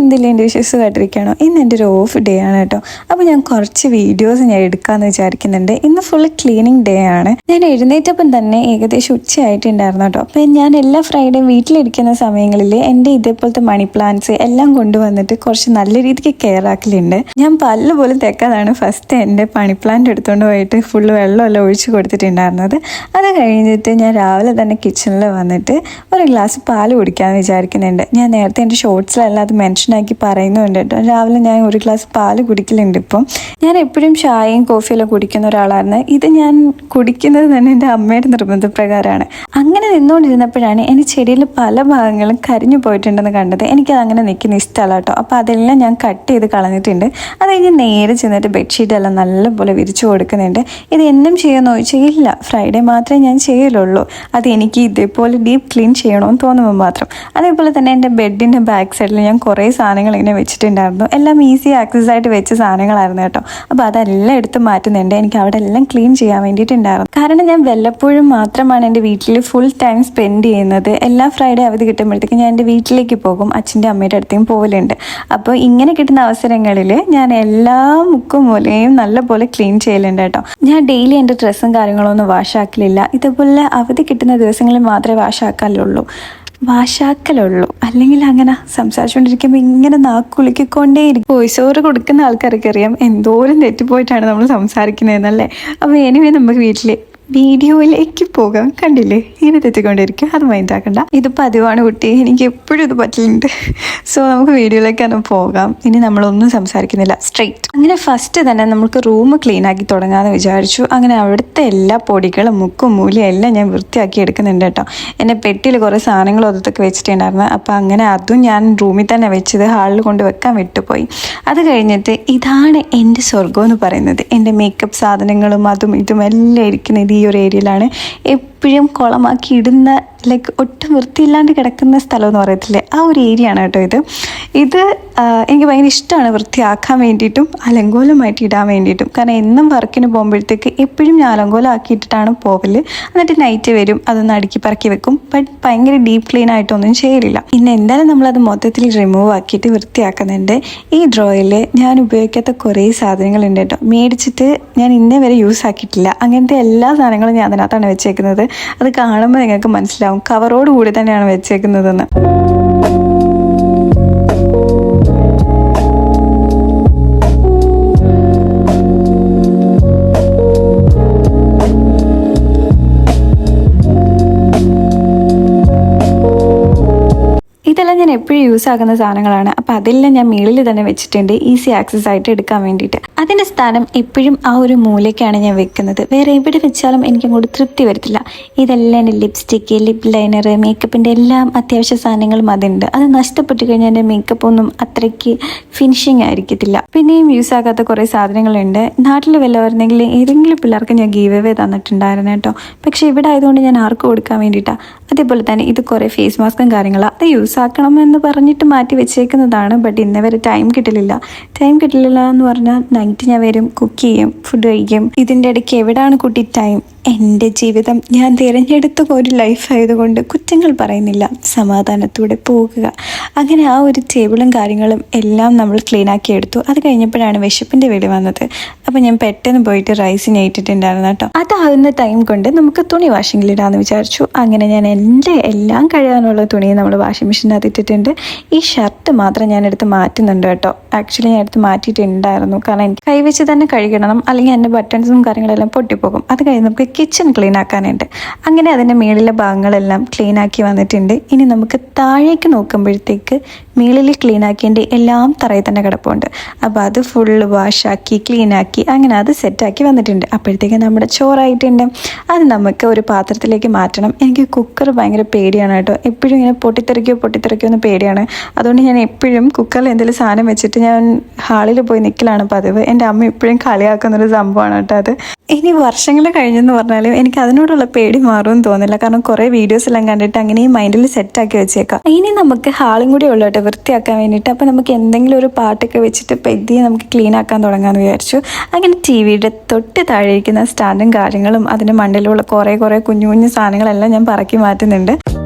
എന്തില്ല എൻ്റെ വിശ്വസമായിട്ടിരിക്കുകയാണോ? ഇന്ന് എൻ്റെ ഒരു ഓഫ് ഡേ ആണ് കേട്ടോ. അപ്പോൾ ഞാൻ കുറച്ച് വീഡിയോസ് ഞാൻ എടുക്കാമെന്ന് വിചാരിക്കുന്നുണ്ട്. ഇന്ന് ഫുള്ള് ക്ലീനിങ് ഡേ ആണ്. ഞാൻ എഴുന്നേറ്റപ്പം തന്നെ ഏകദേശം ഉച്ചയായിട്ടുണ്ടായിരുന്നു കേട്ടോ. അപ്പം ഞാൻ എല്ലാ ഫ്രൈഡേയും വീട്ടിലിരിക്കുന്ന സമയങ്ങളിൽ എൻ്റെ ഇതേപോലത്തെ മണി പ്ലാന്റ്സ് എല്ലാം കൊണ്ടുവന്നിട്ട് കുറച്ച് നല്ല രീതിക്ക് കെയർ ആക്കലുണ്ട്. ഞാൻ പല്ല് പോലും തെക്കാതാണ് ഫസ്റ്റ് എൻ്റെ മണി പ്ലാന്റ് എടുത്തുകൊണ്ട് പോയിട്ട് ഫുള്ള് വെള്ളമെല്ലാം ഒഴിച്ച് കൊടുത്തിട്ടുണ്ടായിരുന്നത്. അത് കഴിഞ്ഞിട്ട് ഞാൻ രാവിലെ തന്നെ കിച്ചണിൽ വന്നിട്ട് ഒരു ഗ്ലാസ് പാൽ കുടിക്കാമെന്ന് വിചാരിക്കുന്നുണ്ട്. ഞാൻ നേരത്തെ എൻ്റെ ഷോർട്സിലെല്ലാം അത് മെൻഷനാക്കി പറയുന്നുണ്ട് കേട്ടോ. രാവിലെ ഞാൻ ഒരു ഗ്ലാസ് പാൽ കുടിക്കലുണ്ട്. ഇപ്പം ഞാൻ എപ്പോഴും ചായയും കോഫിയെല്ലാം കുടിക്കുന്ന ഒരാളായിരുന്നു. ഇത് ഞാൻ കുടിക്കുന്നത് തന്നെ എൻ്റെ അമ്മയുടെ നിർബന്ധപ്രകാരമാണ്. അങ്ങനെ നിന്നുകൊണ്ടിരുന്നപ്പോഴാണ് എൻ്റെ ചെടിയിൽ പല ഭാഗങ്ങളും കരിഞ്ഞു പോയിട്ടുണ്ടെന്ന് കണ്ടത്. എനിക്കത് അങ്ങനെ നിൽക്കുന്ന ഇഷ്ടമല്ല കേട്ടോ. അപ്പോൾ അതെല്ലാം ഞാൻ കട്ട് ചെയ്ത് കളഞ്ഞിട്ടുണ്ട്. അത് കഴിഞ്ഞ് നേരെ ചെന്നിട്ട് ബെഡ്ഷീറ്റെല്ലാം നല്ലപോലെ വിരിച്ചു കൊടുക്കുന്നുണ്ട്. ഇത് എന്നും ചെയ്യുമെന്ന് ചോദിച്ചാൽ ഇല്ല, ഫ്രൈഡേ മാത്രമേ ഞാൻ ചെയ്യലുള്ളൂ. അത് എനിക്ക് ഇതേപോലെ ഡീപ്പ് ക്ലീൻ ചെയ്യണമെന്ന് തോന്നുമ്പോൾ മാത്രം. അതേപോലെ തന്നെ എൻ്റെ ബെഡിൻ്റെ ബാക്ക് സൈഡിൽ ഞാൻ കുറേ സാധനങ്ങൾ ഇങ്ങനെ വെച്ചിട്ടുണ്ടായിരുന്നു. എല്ലാം ഈസി ആക്സസ് ആയിട്ട് വെച്ച സാധനങ്ങളായിരുന്നു കേട്ടോ. അപ്പോൾ അതെല്ലാം എടുത്ത് മാറ്റുന്നുണ്ട്. എനിക്ക് അവിടെ എല്ലാം ക്ലീൻ ചെയ്യാൻ വേണ്ടിയിട്ടുണ്ടായിരുന്നു. കാരണം ഞാൻ വല്ലപ്പോഴും മാത്രമാണ് എൻ്റെ വീട്ടിൽ ഫുൾ ടൈം സ്പെൻഡ് ചെയ്യുന്നത്. എല്ലാ ഫ്രൈഡേ അവധി കിട്ടുമ്പോഴത്തേക്കും ഞാൻ എൻ്റെ വീട്ടിലേക്ക് പോകും. അച്ഛൻ്റെ അമ്മയുടെ അടുത്തേക്കും പോകലുണ്ട്. അപ്പോൾ ഇങ്ങനെ കിട്ടുന്ന അവസരങ്ങളിൽ ഞാൻ എല്ലാ മുക്കും മൂലയും നല്ലപോലെ ക്ലീൻ ചെയ്യലുണ്ട് കേട്ടോ. ഞാൻ ഡെയിലി എൻ്റെ ഡ്രസ്സും കാര്യങ്ങളൊന്നും വാഷാക്കലില്ല. ഇതേപോലെ അവധി കിട്ടുന്ന ദിവസങ്ങളിൽ മാത്രമേ വാഷാക്കലുള്ളൂ. അല്ലെങ്കിൽ അങ്ങനെ സംസാരിച്ചുകൊണ്ടിരിക്കുമ്പോൾ ഇങ്ങനെ നാക്കുളിക്കൊണ്ടേയിരിക്കും. വോയിസ് ഓവർ കൊടുക്കുന്ന ആൾക്കാർക്ക് അറിയാം എന്തോരം തെറ്റിപ്പോയിട്ടാണ് നമ്മൾ സംസാരിക്കുന്നതെന്നല്ലേ. അപ്പോൾ എനിവേ നമുക്ക് വീഡിയോയിലേക്ക് പോകാം. കണ്ടില്ലേ, ഇങ്ങനെ തെറ്റിക്കൊണ്ടിരിക്കും. അത് മൈൻഡാക്കണ്ട, ഇത് പതിവാണ് കുട്ടി, എനിക്ക് എപ്പോഴും ഇത് പറ്റലുണ്ട്. സോ നമുക്ക് വീഡിയോയിലേക്ക് തന്നെ പോകാം. ഇനി നമ്മളൊന്നും സംസാരിക്കുന്നില്ല, സ്ട്രെയിറ്റ്. അങ്ങനെ ഫസ്റ്റ് തന്നെ നമുക്ക് റൂം ക്ലീൻ ആക്കി തുടങ്ങാമെന്ന് വിചാരിച്ചു. അങ്ങനെ അവിടുത്തെ എല്ലാ പൊടികളും മുക്കും മൂലയും എല്ലാം ഞാൻ വൃത്തിയാക്കി എടുക്കുന്നുണ്ട് കേട്ടോ. എൻ്റെ പെട്ടിയിൽ കുറേ സാധനങ്ങൾ ഒതൊക്കെ വെച്ചിട്ടുണ്ടായിരുന്നു. അപ്പോൾ അങ്ങനെ അതും ഞാൻ റൂമിൽ തന്നെ വെച്ചത് ഹാളിൽ കൊണ്ട് വെക്കാൻ വിട്ടുപോയി. അത് കഴിഞ്ഞിട്ട് ഇതാണ് എൻ്റെ സ്വർഗം എന്ന് പറയുന്നത്. എൻ്റെ മേക്കപ്പ് സാധനങ്ങളും അതും ഇതും എല്ലാം ഇരിക്കുന്നത് ഈ ഒരു ഏരിയയിലാണ്. എപ്പോഴും കുളമാക്കി ഇടുന്ന ലൈക്ക് ഒട്ടും വൃത്തിയില്ലാണ്ട് കിടക്കുന്ന സ്ഥലം എന്ന് പറയത്തില്ലേ, ആ ഒരു ഏരിയ ആണ് കേട്ടോ ഇത്. എനിക്ക് ഭയങ്കര ഇഷ്ടമാണ് വൃത്തിയാക്കാൻ വേണ്ടിയിട്ടും അലങ്കോലമായിട്ട് ഇടാൻ വേണ്ടിയിട്ടും. കാരണം എന്നും വർക്കിന് പോകുമ്പോഴത്തേക്ക് എപ്പോഴും ഞാൻ അലങ്കോലം ആക്കിയിട്ടിട്ടാണ് പോകല്. എന്നിട്ട് നൈറ്റ് വരും, അതൊന്ന് അടുക്കി പറക്കി വെക്കും. ബട്ട് ഭയങ്കര ഡീപ്പ് ക്ലീൻ ആയിട്ടൊന്നും ചെയ്യലില്ല. പിന്നെ എന്തായാലും നമ്മളത് മൊത്തത്തിൽ റിമൂവ് ആക്കിയിട്ട് വൃത്തിയാക്കുന്നുണ്ട്. ഈ ഡ്രോയിൽ ഞാൻ ഉപയോഗിക്കാത്ത കുറേ സാധനങ്ങളുണ്ട് കേട്ടോ. മേടിച്ചിട്ട് ഞാൻ ഇന്നേ വരെ യൂസ് ആക്കിയിട്ടില്ല. അങ്ങനത്തെ എല്ലാ സാധനങ്ങളും ഞാൻ അതിനകത്താണ് വെച്ചേക്കുന്നത്. അത് കാണുമ്പോൾ നിങ്ങൾക്ക് മനസ്സിലാവും കവറോട് കൂടി തന്നെയാണ് വെച്ചേക്കുന്നതെന്ന്. ഇതെല്ലാം ഞാൻ എപ്പോഴും യൂസ് ആക്കുന്ന സാധനങ്ങളാണ്. അപ്പോൾ അതെല്ലാം ഞാൻ മേളിൽ തന്നെ വെച്ചിട്ടുണ്ട്, ഈസി ആക്സസ് ആയിട്ട് എടുക്കാൻ വേണ്ടിയിട്ട്. അതിൻ്റെ സ്ഥാനം എപ്പോഴും ആ ഒരു മൂലയ്ക്കാണ് ഞാൻ വെക്കുന്നത്. വേറെ എവിടെ വെച്ചാലും എനിക്കങ്ങോട്ട് തൃപ്തി വരത്തില്ല. ഇതെല്ലാം എൻ്റെ ലിപ്സ്റ്റിക്ക്, ലിപ് ലൈനർ, മേക്കപ്പിൻ്റെ എല്ലാം അത്യാവശ്യ സാധനങ്ങളും അതുണ്ട്. അത് നഷ്ടപ്പെട്ട് കഴിഞ്ഞാൽ എൻ്റെ മേക്കപ്പ് ഒന്നും അത്രയ്ക്ക് ഫിനിഷിങ് ആയിരിക്കത്തില്ല. പിന്നെയും യൂസ് ആക്കാത്ത കുറേ സാധനങ്ങളുണ്ട്. നാട്ടിൽ വല്ല വരുന്നെങ്കിൽ ഏതെങ്കിലും പിള്ളേർക്ക് ഞാൻ ഗീവ് അവേ തന്നിട്ടുണ്ടായിരുന്നു കേട്ടോ. പക്ഷേ ഇവിടെ ആയതുകൊണ്ട് ഞാൻ ആർക്കും കൊടുക്കാൻ വേണ്ടിയിട്ടാണ്. അതേപോലെ തന്നെ ഇത് കുറേ ഫേസ് മാസ്കും കാര്യങ്ങളാണ്. അത് യൂസ് ആക്കണമെന്ന് പറഞ്ഞിട്ട് മാറ്റി വെച്ചേക്കുന്നതാണ്. ബട്ട് ഇന്നേ വരെ ടൈം കിട്ടലില്ല എന്ന് പറഞ്ഞാൽ നൈറ്റ് ഞാൻ വരും, കുക്ക് ചെയ്യും, ഫുഡ് കഴിക്കും. ഇതിൻ്റെ ഇടയ്ക്ക് എവിടെയാണ് കുട്ടി ടൈം? എൻ്റെ ജീവിതം ഞാൻ തിരഞ്ഞെടുത്ത ഒരു ലൈഫ് ആയതുകൊണ്ട് കുറ്റങ്ങൾ പറയുന്നില്ല, സമാധാനത്തോടെ പോകുക. അങ്ങനെ ആ ഒരു ടേബിളും കാര്യങ്ങളും എല്ലാം നമ്മൾ ക്ലീൻ ആക്കി എടുത്തു. അത് കഴിഞ്ഞപ്പോഴാണ് വിശപ്പിൻ്റെ വിളി വന്നത്. അപ്പോൾ ഞാൻ പെട്ടെന്ന് പോയിട്ട് റൈസിന് ഇട്ടിട്ടുണ്ടായിരുന്നു കേട്ടോ. അതാകുന്ന ടൈം കൊണ്ട് നമുക്ക് തുണി വാഷിങ്ങിലിടാമെന്ന് വിചാരിച്ചു. അങ്ങനെ ഞാൻ എൻ്റെ എല്ലാം കഴുകാനുള്ള തുണി നമ്മൾ വാഷിംഗ് മെഷീനകത്ത് ഇട്ടിട്ടുണ്ട്. ഈ ഷർട്ട് മാത്രം ഞാൻ എടുത്ത് മാറ്റുന്നുണ്ട് കേട്ടോ. ആക്ച്വലി ഞാൻ എടുത്ത് മാറ്റിയിട്ടുണ്ടായിരുന്നു. കാരണം എനിക്ക് കൈവച്ച് തന്നെ കഴുകണം, അല്ലെങ്കിൽ എൻ്റെ ബട്ടൺസും കാര്യങ്ങളെല്ലാം പൊട്ടിപ്പോകും. അത് കഴിഞ്ഞ് നമുക്ക് കിച്ചൺ ക്ലീൻ ആക്കാനുണ്ട്. അങ്ങനെ അതിൻ്റെ മേളിലെ ഭാഗങ്ങളെല്ലാം ക്ലീൻ ആക്കി വന്നിട്ടുണ്ട്. ഇനി നമുക്ക് താഴേക്ക് നോക്കുമ്പോഴത്തേക്ക് മേളിൽ ക്ലീൻ ആക്കിയതിൻ്റെ എല്ലാം തറയിൽ തന്നെ കിടപ്പുണ്ട്. അപ്പോൾ അത് ഫുള്ള് വാഷാക്കി ക്ലീനാക്കി അങ്ങനെ അത് സെറ്റാക്കി വന്നിട്ടുണ്ട്. അപ്പോഴത്തേക്ക് നമ്മുടെ ചോറായിട്ടുണ്ട്. അത് നമുക്ക് ഒരു പാത്രത്തിലേക്ക് മാറ്റണം. എനിക്ക് കുക്കർ ഭയങ്കര പേടിയാണ് കേട്ടോ. എപ്പോഴും ഇങ്ങനെ പൊട്ടിത്തെറിക്കോ എന്ന് പേടിയാണ്. അതുകൊണ്ട് ഞാൻ എപ്പോഴും കുക്കറിൽ എന്തെങ്കിലും സാധനം വെച്ചിട്ട് ഞാൻ ഹാളിൽ പോയി നിൽക്കലാണ് പതിവ്. എൻ്റെ അമ്മ എപ്പോഴും കളിയാക്കുന്നൊരു സംഭവമാണ് കേട്ടോ അത്. ഇനി വർഷങ്ങൾ കഴിഞ്ഞെന്ന് പറഞ്ഞാലും എനിക്ക് അതിനോടുള്ള പേടി മാറുമെന്ന് തോന്നില്ല. കാരണം കുറേ വീഡിയോസ് എല്ലാം കണ്ടിട്ട് അങ്ങനെയും മൈൻഡിൽ സെറ്റാക്കി വെച്ചേക്കാം. ഇനി നമുക്ക് ഹാളും കൂടി ഉള്ളൂ കേട്ടോ വൃത്തിയാക്കാൻ വേണ്ടിയിട്ട്. അപ്പോൾ നമുക്ക് എന്തെങ്കിലും ഒരു പാട്ടൊക്കെ വെച്ചിട്ട് പെദ്ദിയെ നമുക്ക് ക്ലീൻ ആക്കാൻ തുടങ്ങാമെന്ന് വിചാരിച്ചു. അങ്ങനെ ടി വിയുടെ തൊട്ട് താഴെ ഇരിക്കുന്ന സ്റ്റാൻഡും കാര്യങ്ങളും അതിൻ്റെ മണ്ടയിലുള്ള കുറേ കുഞ്ഞു കുഞ്ഞു സാധനങ്ങളെല്ലാം ഞാൻ പറക്കി മാറ്റുന്നുണ്ട്. ഇതെല്ലാം ഞാൻ എപ്പോഴും യൂസ് ആക്കുന്ന സാധനങ്ങളാണ്. അപ്പോൾ അതെല്ലാം ഞാൻ വീഡിയോയിൽ എടുത്ത് മാറ്റുന്നുണ്ട്. ഞാൻ എപ്പോഴും കുക്കർ ഭയങ്കര പേടിയാണ് കേട്ടോ. എപ്പോഴും ഇങ്ങനെ പൊട്ടിത്തെറിക്കോ എന്ന് പേടിയാണ്. അതുകൊണ്ട് ഞാൻ എപ്പോഴും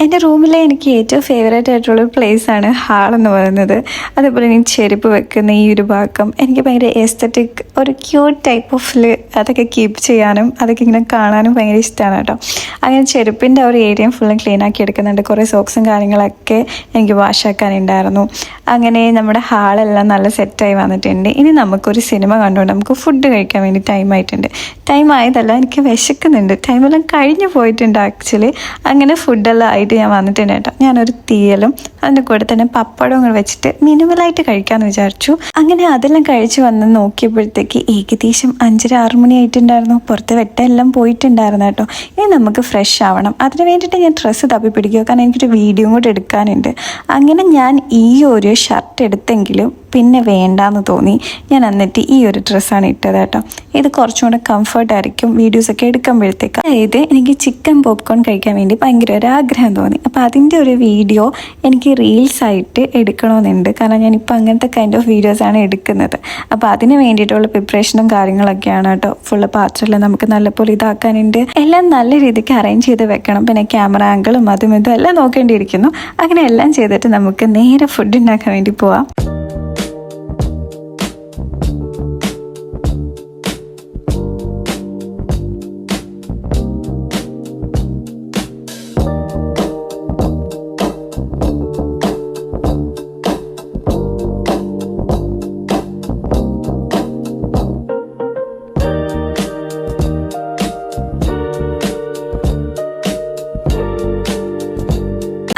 എൻ്റെ റൂമിലെ എനിക്ക് ഏറ്റവും ഫേവറേറ്റ് ആയിട്ടുള്ള പ്ലേസ് ആണ് ഹാൾ എന്ന് പറയുന്നത്. അതേപോലെ ഞാൻ ചെരുപ്പ് വെക്കുന്ന ഈ ഒരു ഭാഗം എനിക്ക് ഭയങ്കര എസ്തറ്റിക്, ഒരു ക്യൂട്ട് ടൈപ്പ് ഓഫ് അതൊക്കെ കീപ്പ് ചെയ്യാനും അതൊക്കെ ഇങ്ങനെ കാണാനും ഭയങ്കര ഇഷ്ടമാണ് കേട്ടോ. അങ്ങനെ ചെരുപ്പിൻ്റെ ഒരു ഏരിയ ഫുള്ളും ക്ലീൻ ആക്കി എടുക്കുന്നുണ്ട്. കുറേ സോക്സും കാര്യങ്ങളൊക്കെ എനിക്ക് വാഷാക്കാനുണ്ടായിരുന്നു. അങ്ങനെ നമ്മുടെ ഹാളെല്ലാം നല്ല സെറ്റായി വന്നിട്ടുണ്ട്. ഇനി നമുക്കൊരു സിനിമ കണ്ടുകൊണ്ട് നമുക്ക് ഫുഡ് കഴിക്കാൻ വേണ്ടി ടൈം ആയിട്ടുണ്ട്. ടൈം ആയതല്ല, എനിക്ക് വിശക്കുന്നുണ്ട്. ടൈമെല്ലാം കഴിഞ്ഞു പോയിട്ടുണ്ട് ആക്ച്വലി. അങ്ങനെ ഫുഡെല്ലാം ആയിട്ട് ഞാൻ വന്നിട്ടുണ്ട് കേട്ടോ. ഞാനൊരു തീയലും അതിൻ്റെ കൂടെ തന്നെ പപ്പടവും കൂടെ വെച്ചിട്ട് മിനിമലായിട്ട് കഴിക്കാമെന്ന് വിചാരിച്ചു. അങ്ങനെ അതെല്ലാം കഴിച്ച് വന്ന് നോക്കിയപ്പോഴത്തേക്ക് ഏകദേശം 5:30-6 മണി ആയിട്ടുണ്ടായിരുന്നു. പുറത്ത് വെട്ടമെല്ലാം പോയിട്ടുണ്ടായിരുന്നു കേട്ടോ. ഇനി നമുക്ക് ഫ്രഷ് ആവണം. അതിന് വേണ്ടിയിട്ട് ഞാൻ ഡ്രസ്സ് തപ്പി പിടിക്കുക, കാരണം എനിക്കൊരു വീഡിയോ കൂടെ എടുക്കാനുണ്ട്. അങ്ങനെ ഞാൻ ഈ ഒരു ഷർട്ട് എടുത്തെങ്കിലും പിന്നെ വേണ്ടാന്ന് തോന്നി. ഞാൻ എന്നിട്ട് ഈ ഒരു ഡ്രസ്സാണ് ഇട്ടത് കേട്ടോ. ഇത് കുറച്ചും കൂടെ കംഫർട്ടായിരിക്കും വീഡിയോസൊക്കെ എടുക്കുമ്പോഴത്തേക്ക്. അതായത് എനിക്ക് ചിക്കൻ പോപ്കോൺ കഴിക്കാൻ വേണ്ടി ഭയങ്കര ഒരു ആഗ്രഹം തോന്നി. അപ്പോൾ അതിൻ്റെ ഒരു വീഡിയോ എനിക്ക് റീൽസായിട്ട് എടുക്കണമെന്നുണ്ട്. കാരണം ഞാനിപ്പോൾ അങ്ങനത്തെ കൈൻഡ് ഓഫ് വീഡിയോസാണ് എടുക്കുന്നത്. അപ്പോൾ അതിന് വേണ്ടിയിട്ടുള്ള പ്രിപ്പറേഷനും കാര്യങ്ങളൊക്കെയാണ് കേട്ടോ. ഫുള്ള് പാത്രമെല്ലാം നമുക്ക് നല്ലപോലെ ഇതാക്കാനുണ്ട്. എല്ലാം നല്ല രീതിക്ക് അറേഞ്ച് ചെയ്ത് വെക്കണം. പിന്നെ ക്യാമറ ആംഗിളും അതും ഇതും എല്ലാം നോക്കേണ്ടിയിരിക്കുന്നു. അങ്ങനെ എല്ലാം ചെയ്തിട്ട് നമുക്ക് നേരെ ഫുഡ് ഉണ്ടാക്കാൻ വേണ്ടി പോവാം.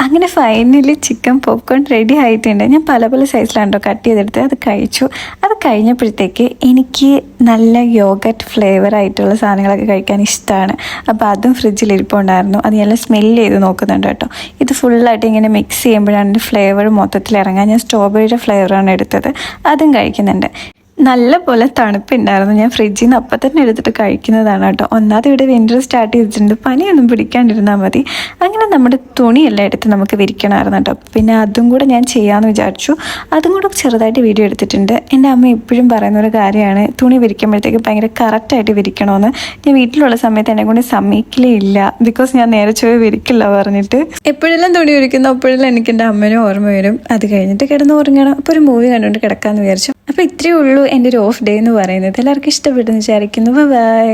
അങ്ങനെ ഫൈനലി ചിക്കൻ പോപ്കോൺ റെഡി ആയിട്ടുണ്ട്. ഞാൻ പല പല സൈസിലാണ്ടോ കട്ട് ചെയ്തെടുത്ത് അത് കഴിച്ചു. അത് കഴിഞ്ഞപ്പോഴത്തേക്ക് എനിക്ക് നല്ല യോഗട്ട് ഫ്ലേവർ ആയിട്ടുള്ള സാധനങ്ങളൊക്കെ കഴിക്കാൻ ഇഷ്ടമാണ്. അപ്പോൾ അതും ഫ്രിഡ്ജിൽ ഇരിപ്പുണ്ടായിരുന്നു. അത് ഞാൻ സ്മെല്ല് ചെയ്ത് നോക്കുന്നുണ്ട് കേട്ടോ. ഇത് ഫുള്ളായിട്ട് ഇങ്ങനെ മിക്സ് ചെയ്യുമ്പോഴാണ് എൻ്റെ ഫ്ലേവർ മൊത്തത്തിൽ ഇറങ്ങാൻ. ഞാൻ സ്ട്രോബെറിയുടെ ഫ്ലേവറാണ് എടുത്തത്. അതും കഴിക്കുന്നുണ്ട്. നല്ല പോലെ തണുപ്പുണ്ടായിരുന്നു. ഞാൻ ഫ്രിഡ്ജിൽ നിന്ന് അപ്പം തന്നെ എടുത്തിട്ട് കഴിക്കുന്നതാണ് കേട്ടോ. ഒന്നാമത് ഇവിടെ വിൻ്റർ സ്റ്റാർട്ട് ചെയ്തിട്ടുണ്ട്. പനിയൊന്നും പിടിക്കാണ്ടിരുന്നാൽ മതി. അങ്ങനെ നമ്മുടെ തുണിയെല്ലാം എടുത്ത് നമുക്ക് വിരിക്കണമായിരുന്നു കേട്ടോ. പിന്നെ അതും കൂടെ ഞാൻ ചെയ്യാമെന്ന് വിചാരിച്ചു. അതും കൂടെ ചെറുതായിട്ട് വീഡിയോ എടുത്തിട്ടുണ്ട്. എൻ്റെ അമ്മ എപ്പോഴും പറയുന്ന ഒരു കാര്യമാണ്, തുണി വിരിക്കുമ്പോഴത്തേക്ക് ഭയങ്കര കറക്റ്റായിട്ട് വിരിക്കണമെന്ന്. ഞാൻ വീട്ടിലുള്ള സമയത്ത് എന്നെ കൊണ്ട് സമ്മതിക്കലേ ഇല്ല. ബിക്കോസ് ഞാൻ നേരെ ചൊവ്വേ വിരിക്കില്ല പറഞ്ഞിട്ട്. എപ്പോഴെല്ലാം തുണി വിരിക്കുന്നു അപ്പോഴെല്ലാം എനിക്ക് എൻ്റെ അമ്മേനെ ഓർമ്മ വരും. അത് കഴിഞ്ഞിട്ട് കിടന്ന് ഉറങ്ങണം. അപ്പോൾ ഒരു മൂവി കണ്ടുകൊണ്ട് കിടക്കാമെന്ന് വിചാരിച്ചു. അപ്പോൾ ഇത്രയേ ഉള്ളൂ എൻ്റെ ഒരു ഓഫ് ഡേ എന്ന് പറയുന്നത്. എല്ലാവർക്കും ഇഷ്ടപ്പെട്ടെന്ന് വിചാരിക്കുന്നു. ബൈ.